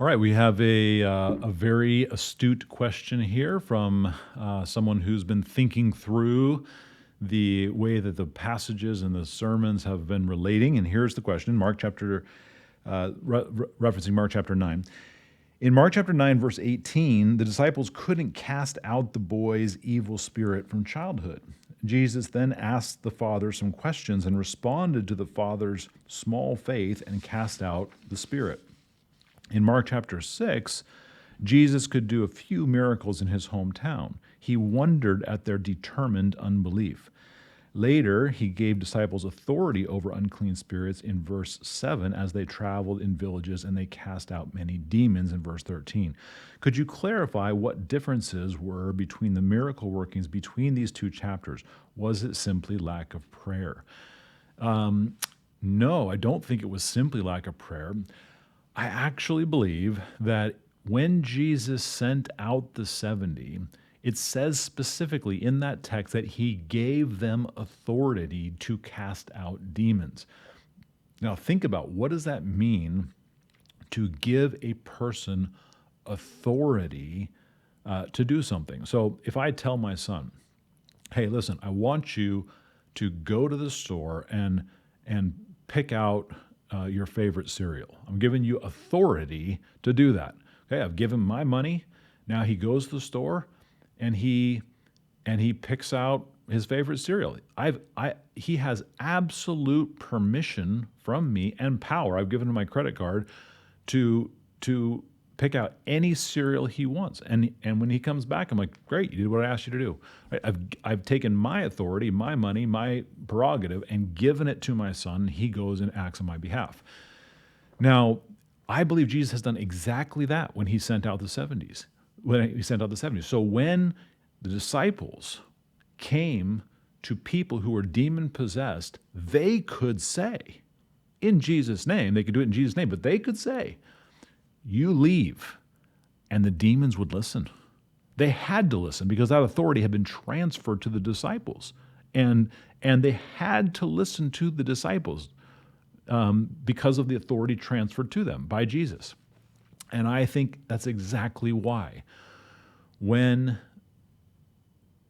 All right, we have a very astute question here from someone who's been thinking through the way that the passages and the sermons have been relating. And here's the question: referencing Mark chapter 9. In Mark chapter 9, verse 18, the disciples couldn't cast out the boy's evil spirit from childhood. Jesus then asked the father some questions and responded to the father's small faith and cast out the spirit. In Mark chapter 6, Jesus could do a few miracles in his hometown. He wondered at their determined unbelief. Later, he gave disciples authority over unclean spirits in verse 7 as they traveled in villages and they cast out many demons in verse 13. Could you clarify what differences were between the miracle workings between these two chapters? Was it simply lack of prayer? No, I don't think it was simply lack of prayer. I actually believe that when Jesus sent out the 70, it says specifically in that text that he gave them authority to cast out demons. Now think about, what does that mean to give a person authority to do something? So if I tell my son, hey, listen, I want you to go to the store and pick out your favorite cereal. I'm giving you authority to do that. Okay, I've given him my money. Now he goes to the store and he picks out his favorite cereal. He has absolute permission from me and power. I've given him my credit card to pick out any cereal he wants. And when he comes back, I'm like, great, you did what I asked you to do. Right? I've taken my authority, my money, my prerogative, and given it to my son. He goes and acts on my behalf. Now, I believe Jesus has done exactly that when he sent out the 70s. So when the disciples came to people who were demon-possessed, they could say, in Jesus' name, they could do it in Jesus' name, but they could say, you leave, and the demons would listen. They had to listen because that authority had been transferred to the disciples, and they had to listen to the disciples because of the authority transferred to them by Jesus. And I think that's exactly why when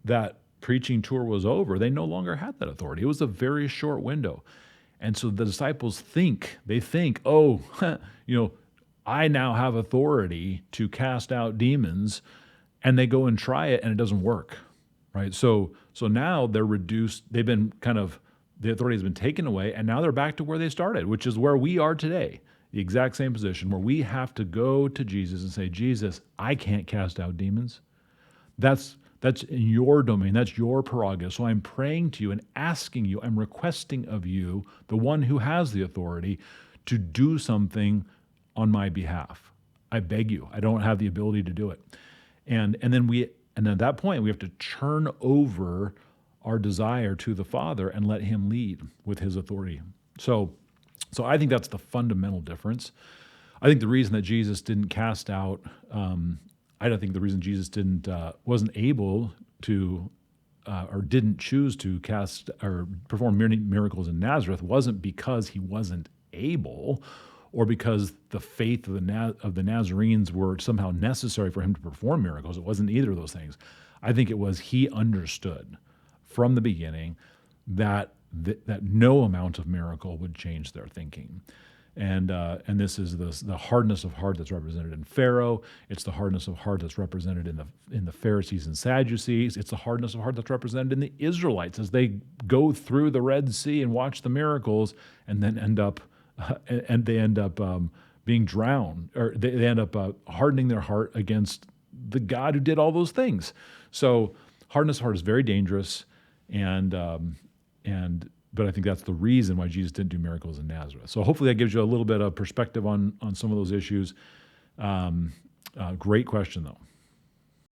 that preaching tour was over, they no longer had that authority. It was a very short window. And so the disciples think, oh, I now have authority to cast out demons, and they go and try it and it doesn't work, right? So now they're reduced. The authority has been taken away, and now they're back to where they started, which is where we are today, the exact same position where we have to go to Jesus and say, Jesus, I can't cast out demons. That's in your domain. That's your prerogative. So I'm praying to you and asking you, I'm requesting of you, the one who has the authority, to do something on my behalf. I beg you. I don't have the ability to do it. And at that point, we have to turn over our desire to the Father and let him lead with his authority. So I think that's the fundamental difference. I think the reason that Jesus didn't cast out, I don't think the reason Jesus wasn't able to or didn't choose to cast or perform miracles in Nazareth wasn't because he wasn't able, or because the faith of the Nazarenes were somehow necessary for him to perform miracles. It wasn't either of those things. I think it was he understood from the beginning that no amount of miracle would change their thinking. And this is the hardness of heart that's represented in Pharaoh. It's the hardness of heart that's represented in the Pharisees and Sadducees. It's the hardness of heart that's represented in the Israelites as they go through the Red Sea and watch the miracles, and then end up being drowned, or they end up hardening their heart against the God who did all those things. So hardness of heart is very dangerous, but I think that's the reason why Jesus didn't do miracles in Nazareth. So hopefully that gives you a little bit of perspective on some of those issues. Great question, though.